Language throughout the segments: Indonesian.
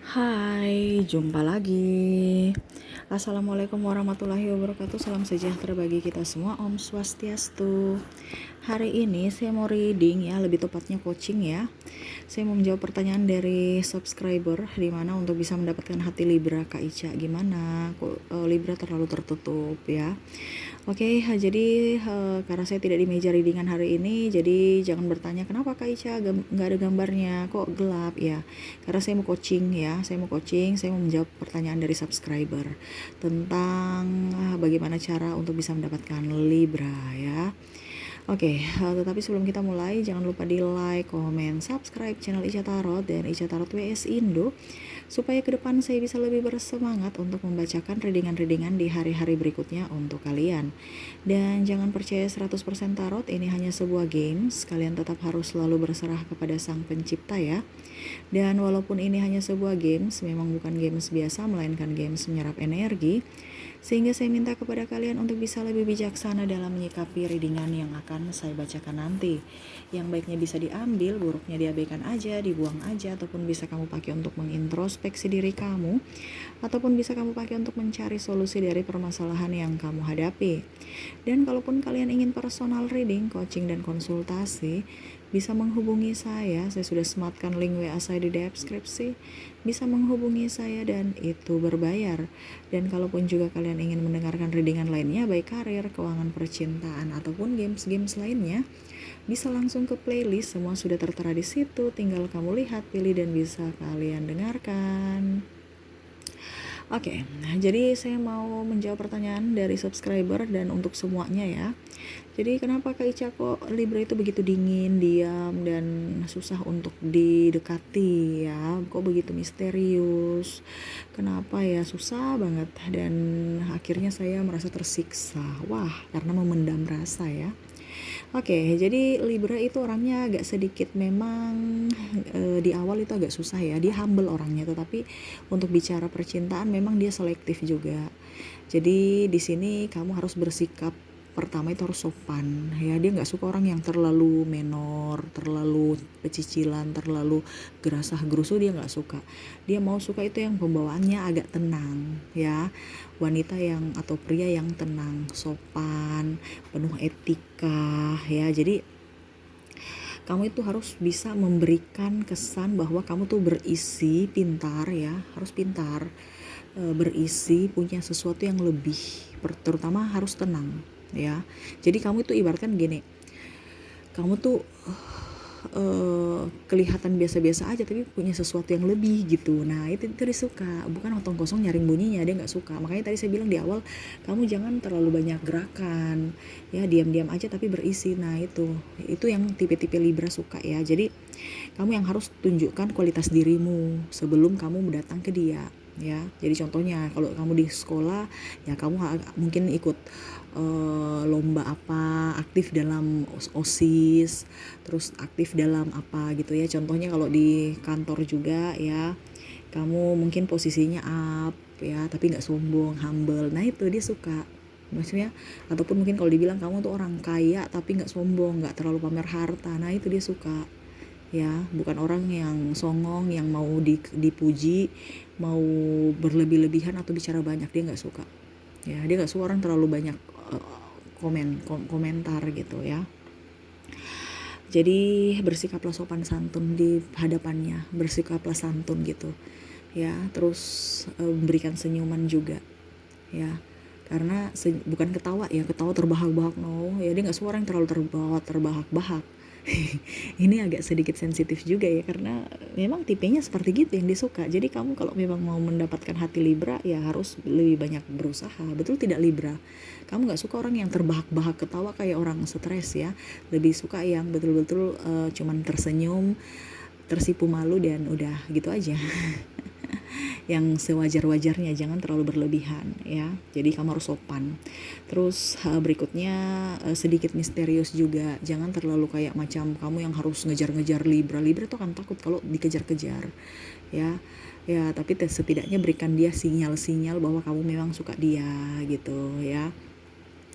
Hai, jumpa lagi. Assalamualaikum warahmatullahi wabarakatuh. Salam sejahtera bagi kita semua. Om Swastiastu. Hari ini saya mau reading ya, lebih tepatnya coaching ya. Saya mau menjawab pertanyaan dari subscriber, di mana untuk bisa mendapatkan hati Libra, Kak Ica. Gimana? Kok Libra terlalu tertutup ya? Oke, jadi karena saya tidak di meja readingan hari ini, jadi jangan bertanya kenapa Kak Ica nggak ada gambarnya, kok gelap ya. Karena saya mau coaching ya, saya mau menjawab pertanyaan dari subscriber tentang bagaimana cara untuk bisa mendapatkan Libra ya. Oke, tetapi sebelum kita mulai, jangan lupa di like, komen, subscribe channel Ica Tarot dan Ica Tarot WS Indo, supaya ke depan saya bisa lebih bersemangat untuk membacakan readingan-readingan di hari-hari berikutnya untuk kalian. Dan jangan percaya 100% tarot, ini hanya sebuah games, kalian tetap harus selalu berserah kepada sang pencipta ya. Dan walaupun ini hanya sebuah games, memang bukan games biasa, melainkan games menyerap energi, sehingga saya minta kepada kalian untuk bisa lebih bijaksana dalam menyikapi readingan yang akan saya bacakan nanti. Yang baiknya bisa diambil, buruknya diabaikan aja, dibuang aja, ataupun bisa kamu pakai untuk mengintrospeksi diri kamu, ataupun bisa kamu pakai untuk mencari solusi dari permasalahan yang kamu hadapi. Dan kalaupun kalian ingin personal reading, coaching, dan konsultasi, bisa menghubungi saya sudah sematkan link WA saya di deskripsi, bisa menghubungi saya dan itu berbayar. Dan kalaupun juga kalian ingin mendengarkan readingan lainnya, baik karir, keuangan, percintaan, ataupun games-games lainnya, bisa langsung ke playlist, semua sudah tertera di situ, tinggal kamu lihat, pilih, dan bisa kalian dengarkan. Oke, jadi saya mau menjawab pertanyaan dari subscriber dan untuk semuanya ya. Jadi kenapa Kak Ica kok Libra itu begitu dingin, diam, dan susah untuk didekati ya? Kok begitu misterius? Kenapa ya? Susah banget dan akhirnya saya merasa tersiksa. Wah, karena memendam rasa ya. Oke, jadi Libra itu orangnya agak sedikit memang di awal itu agak susah ya. Dia humble orangnya, tetapi untuk bicara percintaan memang dia selektif juga. Jadi di sini kamu harus bersikap, pertama itu harus sopan ya. Dia nggak suka orang yang terlalu menor, terlalu pecicilan, terlalu gerasah gerusu, dia nggak suka. Dia mau suka itu yang pembawaannya agak tenang ya, wanita yang atau pria yang tenang, sopan, penuh etika ya. Jadi kamu itu harus bisa memberikan kesan bahwa kamu tuh berisi, pintar ya, harus pintar, berisi, punya sesuatu yang lebih, terutama harus tenang ya. Jadi kamu itu ibaratkan gini, kamu tuh kelihatan biasa-biasa aja tapi punya sesuatu yang lebih gitu. Nah itu dia suka, bukan otong kosong nyaring bunyinya, dia nggak suka. Makanya tadi saya bilang di awal, kamu jangan terlalu banyak gerakan ya, diam-diam aja tapi berisi. Nah itu yang tipe-tipe Libra suka ya. Jadi kamu yang harus tunjukkan kualitas dirimu sebelum kamu datang ke dia ya. Jadi contohnya kalau kamu di sekolah ya, kamu mungkin ikut lomba apa, aktif dalam OSIS, terus aktif dalam apa gitu ya. Contohnya kalau di kantor juga ya, kamu mungkin posisinya up ya, tapi nggak sombong, humble. Nah itu dia suka, maksudnya. Ataupun mungkin kalau dibilang kamu tuh orang kaya tapi nggak sombong, nggak terlalu pamer harta, nah itu dia suka ya. Bukan orang yang songong, yang mau dipuji, mau berlebih-lebihan atau bicara banyak, dia nggak suka ya. Dia nggak suka orang terlalu banyak komentar gitu ya. Jadi bersikaplah sopan santun di hadapannya, bersikaplah santun gitu ya. Terus berikan senyuman juga ya, karena bukan ketawa ya, ketawa terbahak-bahak, no ya. Dia nggak suka orang yang terlalu terbahak-bahak. Ini agak sedikit sensitif juga ya, karena memang tipenya seperti gitu yang disuka. Jadi kamu kalau memang mau mendapatkan hati Libra ya harus lebih banyak berusaha, betul tidak Libra? Kamu nggak suka orang yang terbahak-bahak ketawa kayak orang stres ya, lebih suka yang betul-betul cuman tersenyum, tersipu malu, dan udah gitu aja. Yang sewajar-wajarnya, jangan terlalu berlebihan ya. Jadi kamu harus sopan. Terus berikutnya sedikit misterius juga, jangan terlalu kayak macam kamu yang harus ngejar-ngejar Libra. Libra tuh akan takut kalau dikejar-kejar ya. Ya tapi setidaknya berikan dia sinyal-sinyal bahwa kamu memang suka dia gitu ya.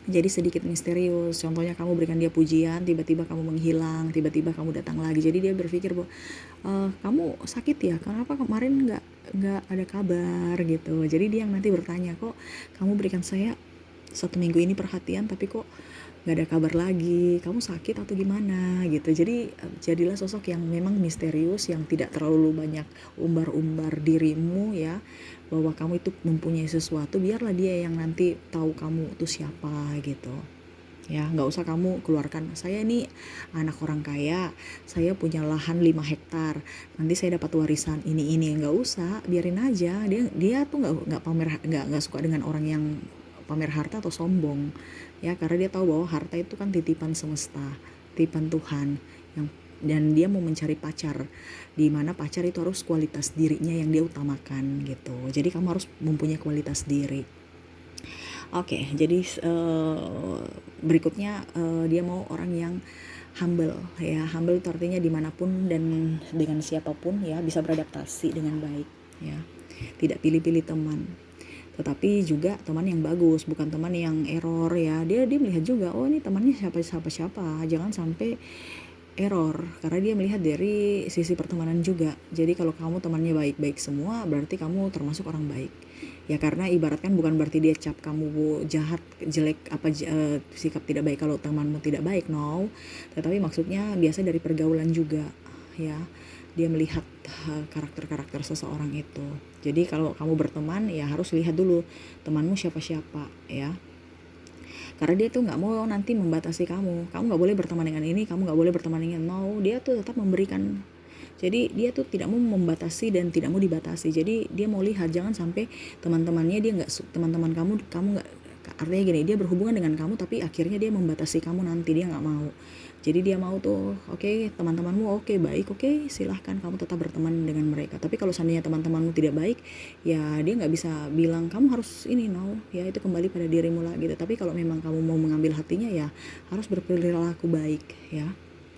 jadi sedikit misterius. Contohnya kamu berikan dia pujian, tiba-tiba kamu menghilang, tiba-tiba kamu datang lagi. Jadi dia berpikir bahwa kamu sakit ya, kenapa kemarin nggak ada kabar gitu. Jadi dia yang nanti bertanya, kok kamu berikan saya 1 minggu ini perhatian tapi kok nggak ada kabar lagi, kamu sakit atau gimana gitu. Jadi jadilah sosok yang memang misterius, yang tidak terlalu banyak umbar-umbar dirimu ya, bahwa kamu itu mempunyai sesuatu. Biarlah dia yang nanti tahu kamu itu siapa gitu ya. Nggak usah kamu keluarkan, saya ini anak orang kaya, saya punya lahan 5 hektar, nanti saya dapat warisan ini. Nggak usah, biarin aja. Dia tuh nggak pamer, nggak suka dengan orang yang pamer harta atau sombong ya, karena dia tahu bahwa harta itu kan titipan semesta, titipan Tuhan, dan dia mau mencari pacar, di mana pacar itu harus kualitas dirinya yang dia utamakan gitu. Jadi kamu harus mempunyai kualitas diri. Oke, jadi berikutnya dia mau orang yang humble ya. Humble itu artinya dimanapun dan dengan siapapun ya, bisa beradaptasi dengan baik ya. Tidak pilih-pilih teman, tetapi juga teman yang bagus, bukan teman yang error ya. Dia melihat juga, oh ini temannya siapa, jangan sampai error, karena dia melihat dari sisi pertemanan juga. Jadi kalau kamu temannya baik-baik semua, berarti kamu termasuk orang baik ya. Karena ibaratkan bukan berarti dia cap kamu jahat, jelek, sikap tidak baik kalau temanmu tidak baik, no. Tetapi maksudnya biasa dari pergaulan juga ya, dia melihat karakter-karakter seseorang itu. Jadi kalau kamu berteman ya harus lihat dulu temanmu siapa-siapa ya, karena dia tuh nggak mau nanti membatasi kamu nggak boleh berteman dengan ini, kamu nggak boleh berteman dengan, mau dia tuh tetap memberikan. Jadi dia tuh tidak mau membatasi dan tidak mau dibatasi. Jadi dia mau lihat jangan sampai teman-temannya dia nggak, teman-teman kamu nggak, artinya gini, dia berhubungan dengan kamu tapi akhirnya dia membatasi kamu, nanti dia nggak mau. Jadi dia mau tuh, oke, teman-temanmu oke, baik, oke, silahkan kamu tetap berteman dengan mereka. Tapi kalau seandainya teman-temanmu tidak baik, ya dia nggak bisa bilang kamu harus ini, no, ya itu kembali pada dirimu lah gitu. Tapi kalau memang kamu mau mengambil hatinya ya harus berperilaku baik ya,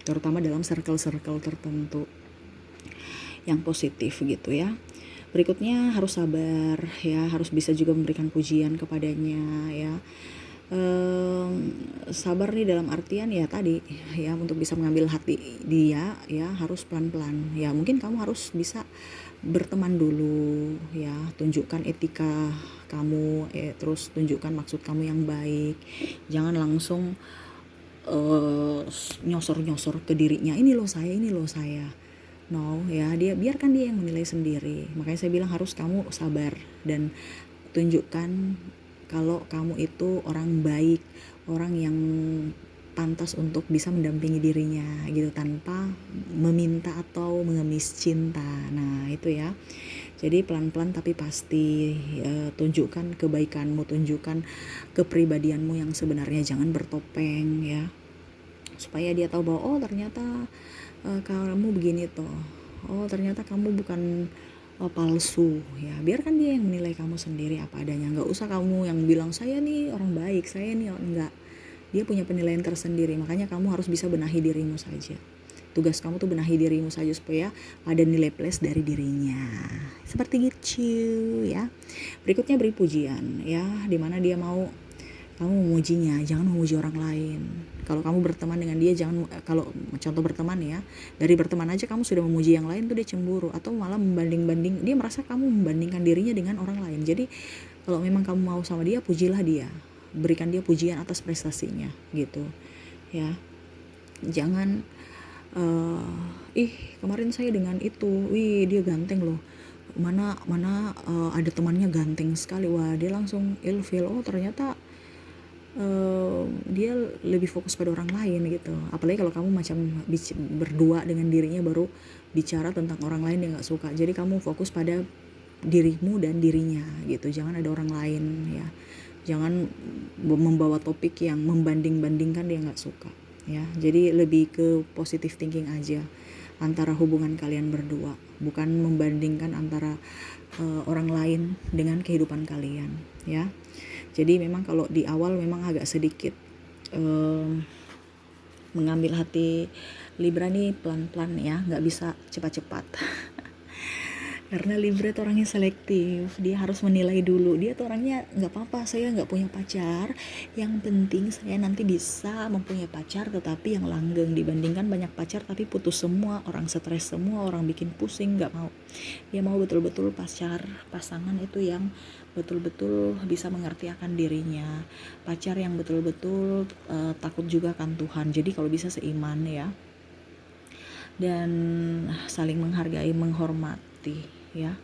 terutama dalam circle-circle tertentu yang positif gitu ya. Berikutnya harus sabar ya, harus bisa juga memberikan pujian kepadanya ya. Sabar nih dalam artian ya tadi ya, untuk bisa mengambil hati dia ya harus pelan-pelan ya. Mungkin kamu harus bisa berteman dulu ya, tunjukkan etika kamu, terus tunjukkan maksud kamu yang baik. Jangan langsung nyosor-nyosor ke dirinya, ini loh saya, no ya. Dia biarkan dia yang menilai sendiri. Makanya saya bilang harus kamu sabar dan tunjukkan kalau kamu itu orang baik, orang yang pantas untuk bisa mendampingi dirinya gitu, tanpa meminta atau mengemis cinta. Nah itu ya. Jadi pelan-pelan tapi pasti, tunjukkan kebaikanmu, tunjukkan kepribadianmu yang sebenarnya, jangan bertopeng ya, supaya dia tahu bahwa oh ternyata kamu begini toh, oh ternyata kamu bukan palsu ya. Biarkan dia yang menilai kamu sendiri apa adanya. Nggak usah kamu yang bilang saya nih orang baik, saya nih orang enggak. Dia punya penilaian tersendiri. Makanya kamu harus bisa benahi dirimu saja. Tugas kamu tuh benahi dirimu saja supaya ada nilai plus dari dirinya. Seperti gitu ya. Berikutnya beri pujian ya, dimana dia mau kamu memujinya, jangan memuji orang lain. Kalau kamu berteman dengan dia, jangan, kalau contoh berteman ya, dari berteman aja kamu sudah memuji yang lain tuh dia cemburu, atau malah membanding-banding, dia merasa kamu membandingkan dirinya dengan orang lain. Jadi kalau memang kamu mau sama dia, pujilah dia, berikan dia pujian atas prestasinya gitu ya. Jangan kemarin saya dengan itu, wih dia ganteng loh, mana ada temannya ganteng sekali, wah dia langsung ilfil, oh ternyata dia lebih fokus pada orang lain gitu. Apalagi kalau kamu macam berdua dengan dirinya baru bicara tentang orang lain yang nggak suka. Jadi kamu fokus pada dirimu dan dirinya gitu, jangan ada orang lain ya. Jangan membawa topik yang membanding-bandingkan, dia nggak suka ya. Jadi lebih ke positive thinking aja antara hubungan kalian berdua, bukan membandingkan antara orang lain dengan kehidupan kalian ya. Jadi memang kalau di awal memang agak sedikit mengambil hati Libra nih pelan-pelan ya, nggak bisa cepat-cepat. Karena Libra tuh orangnya selektif, dia harus menilai dulu. Dia tuh orangnya nggak apa-apa saya nggak punya pacar, yang penting saya nanti bisa mempunyai pacar tetapi yang langgeng, dibandingkan banyak pacar tapi putus semua, orang stres semua, orang bikin pusing. Nggak mau, dia mau betul-betul pasangan itu yang betul-betul bisa mengerti akan dirinya, pacar yang betul-betul takut juga akan Tuhan, jadi kalau bisa seiman ya, dan saling menghargai, menghormati ya.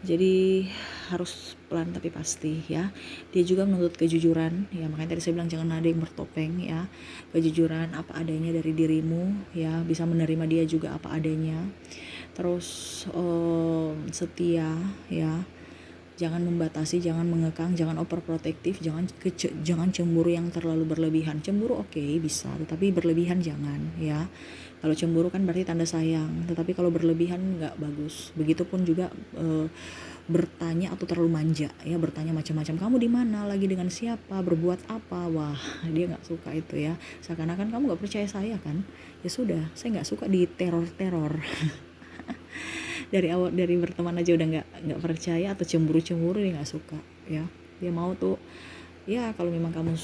Jadi harus pelan tapi pasti ya. Dia juga menuntut kejujuran ya, makanya tadi saya bilang jangan ada yang bertopeng ya. Kejujuran apa adanya dari dirimu ya, bisa menerima dia juga apa adanya. Terus setia ya, jangan membatasi, jangan mengekang, jangan overprotective, jangan cemburu yang terlalu berlebihan. Cemburu oke, bisa, tetapi berlebihan jangan ya. Kalau cemburu kan berarti tanda sayang, tetapi kalau berlebihan nggak bagus. Begitupun juga bertanya atau terlalu manja ya, bertanya macam-macam, kamu di mana, lagi dengan siapa, berbuat apa. Wah, dia nggak suka itu ya, seakan-akan kamu nggak percaya saya kan. Ya sudah, saya nggak suka di teror dari awal, dari berteman aja udah nggak percaya atau cemburu dia nggak suka ya. Dia mau tuh ya, kalau memang kamu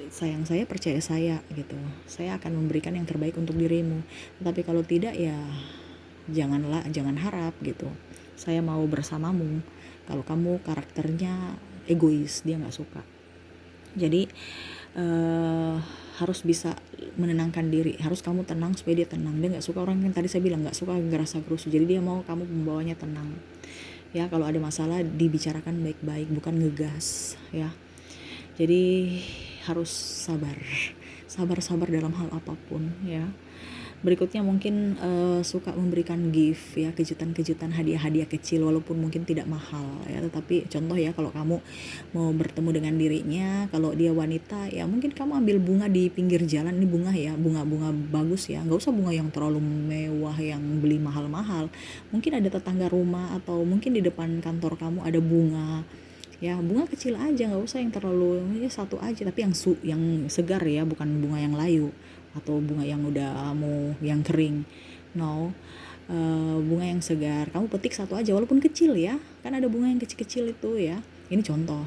sayang saya, percaya saya gitu, saya akan memberikan yang terbaik untuk dirimu. Tapi kalau tidak ya jangan harap gitu, saya mau bersamamu. Kalau kamu karakternya egois, dia nggak suka. Jadi harus bisa menenangkan diri, harus kamu tenang supaya dia tenang. Dia nggak suka orang yang tadi saya bilang nggak suka ngerasa gerusu, jadi dia mau kamu membawanya tenang ya. Kalau ada masalah dibicarakan baik-baik, bukan ngegas ya. Jadi harus sabar dalam hal apapun ya. Berikutnya mungkin suka memberikan gift ya, kejutan-kejutan, hadiah-hadiah kecil walaupun mungkin tidak mahal ya, tetapi contoh ya, kalau kamu mau bertemu dengan dirinya, kalau dia wanita ya mungkin kamu ambil bunga di pinggir jalan. Ini bunga ya, bunga bagus ya, nggak usah bunga yang terlalu mewah yang beli mahal-mahal. Mungkin ada tetangga rumah atau mungkin di depan kantor kamu ada bunga ya, bunga kecil aja, nggak usah yang terlalu, ya satu aja tapi yang segar ya, bukan bunga yang layu atau bunga yang udah mau yang kering. No, bunga yang segar, kamu petik satu aja walaupun kecil ya, kan ada bunga yang kecil-kecil itu ya. Ini contoh,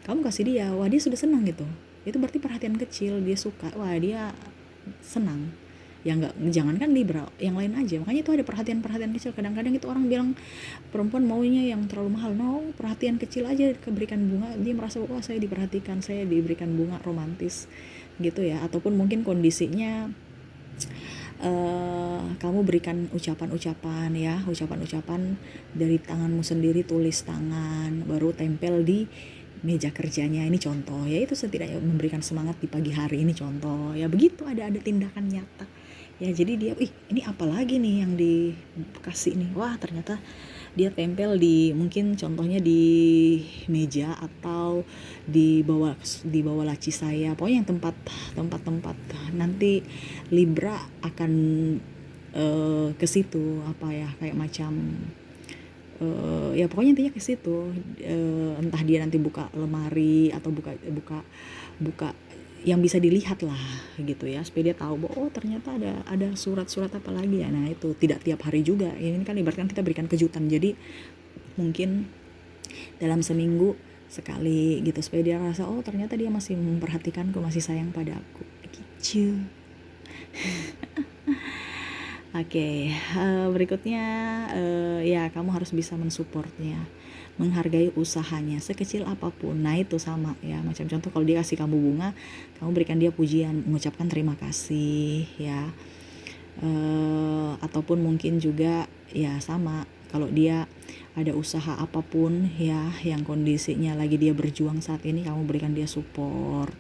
kamu kasih dia, wah dia sudah senang gitu, itu berarti perhatian kecil, dia suka, wah dia senang ya. Jangankan Libra, yang lain aja. Makanya itu ada perhatian kecil. Kadang-kadang itu orang bilang perempuan maunya yang terlalu mahal. No, perhatian kecil aja, keberikan bunga, dia merasa wah saya diperhatikan, saya diberikan bunga, romantis gitu ya. Ataupun mungkin kondisinya kamu berikan ucapan-ucapan ya, ucapan-ucapan dari tanganmu sendiri, tulis tangan, baru tempel di meja kerjanya. Ini contoh ya, itu setidaknya memberikan semangat di pagi hari. Ini contoh ya, begitu ada tindakan nyata ya. Jadi dia, ini apa lagi nih yang dikasih nih, wah ternyata dia tempel di, mungkin contohnya di meja atau di bawah laci saya, pokoknya yang tempat nanti Libra akan ke situ, apa ya, kayak macam ya pokoknya intinya ke situ. Entah dia nanti buka lemari atau buka yang bisa dilihat lah gitu ya, supaya dia tahu bahwa oh ternyata ada surat-surat apa lagi ya. Nah itu tidak tiap hari juga, ini kan ibaratkan kita berikan kejutan, jadi mungkin dalam seminggu sekali gitu, supaya dia rasa oh ternyata dia masih memperhatikanku, masih sayang padaku gitu. Oke, berikutnya ya kamu harus bisa mensupportnya, menghargai usahanya sekecil apapun. Nah itu sama ya, macam contoh kalau dia kasih kamu bunga, kamu berikan dia pujian, mengucapkan terima kasih ya. Ataupun mungkin juga ya sama, kalau dia ada usaha apapun ya yang kondisinya lagi dia berjuang saat ini, kamu berikan dia support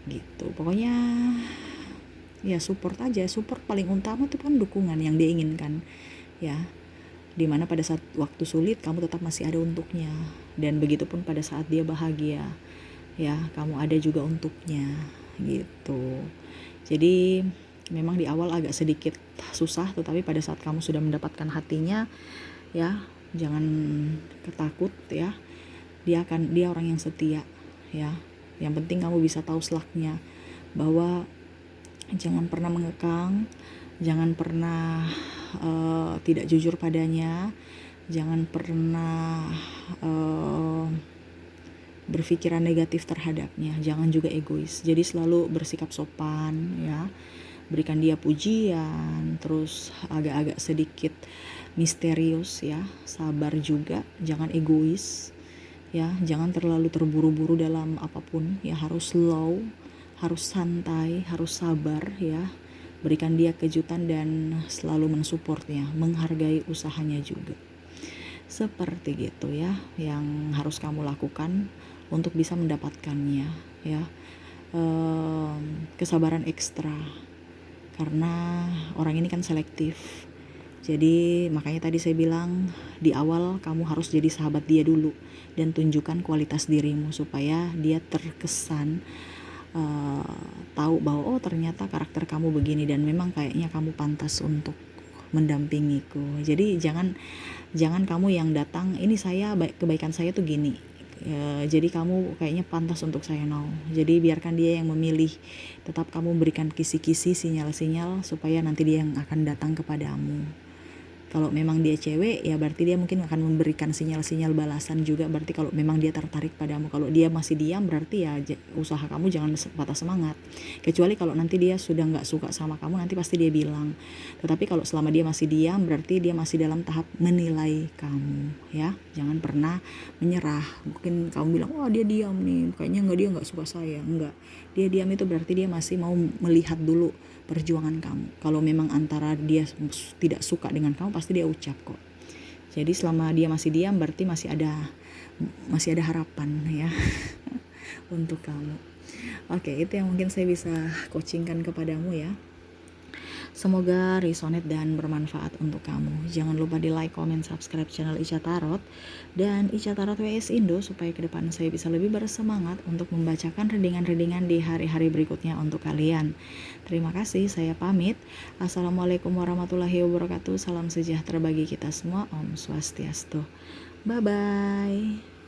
gitu. Pokoknya ya support aja. Support paling utama itu kan dukungan yang dia inginkan ya, dimana pada saat waktu sulit kamu tetap masih ada untuknya, dan begitupun pada saat dia bahagia ya, kamu ada juga untuknya gitu. Jadi memang di awal agak sedikit susah, tetapi pada saat kamu sudah mendapatkan hatinya ya, jangan ketakut ya, dia orang yang setia ya. Yang penting kamu bisa tahu selaknya, bahwa jangan pernah mengekang, jangan pernah tidak jujur padanya Jangan pernah berpikiran negatif terhadapnya, jangan juga egois. Jadi selalu bersikap sopan ya, berikan dia pujian, terus agak-agak sedikit misterius ya, sabar juga, jangan egois ya, jangan terlalu terburu-buru dalam apapun ya, harus slow, harus santai, harus sabar ya. Berikan dia kejutan dan selalu mensupportnya, menghargai usahanya juga. Seperti gitu ya yang harus kamu lakukan untuk bisa mendapatkannya ya. Kesabaran ekstra karena orang ini kan selektif. Jadi makanya tadi saya bilang di awal kamu harus jadi sahabat dia dulu dan tunjukkan kualitas dirimu supaya dia terkesan tahu bahwa oh ternyata karakter kamu begini dan memang kayaknya kamu pantas untuk mendampingiku. Jadi jangan kamu yang datang, ini saya kebaikan saya tuh gini, jadi kamu kayaknya pantas untuk saya, no. Jadi biarkan dia yang memilih, tetap kamu berikan kisi-kisi, sinyal-sinyal supaya nanti dia yang akan datang kepadamu. Kalau memang dia cewek ya berarti dia mungkin akan memberikan sinyal-sinyal balasan juga, berarti kalau memang dia tertarik padamu. Kalau dia masih diam berarti ya usaha kamu jangan patah semangat, kecuali kalau nanti dia sudah nggak suka sama kamu, nanti pasti dia bilang. Tetapi kalau selama dia masih diam berarti dia masih dalam tahap menilai kamu ya. Jangan pernah menyerah. Mungkin kamu bilang wah dia diam nih, kayaknya dia nggak suka saya. Enggak, dia diam itu berarti dia masih mau melihat dulu perjuangan kamu. Kalau memang antara dia tidak suka dengan kamu pasti dia ucap kok. Jadi selama dia masih diam berarti masih ada harapan ya untuk kamu. Oke, itu yang mungkin saya bisa coachingkan kepadamu ya. Semoga resonate dan bermanfaat untuk kamu. Jangan lupa di like, comment, subscribe channel Ica Tarot dan Ica Tarot WS Indo supaya ke depan saya bisa lebih bersemangat untuk membacakan readingan-readingan di hari-hari berikutnya untuk kalian. Terima kasih, saya pamit. Assalamualaikum warahmatullahi wabarakatuh. Salam sejahtera bagi kita semua. Om Swastiastu. Bye-bye.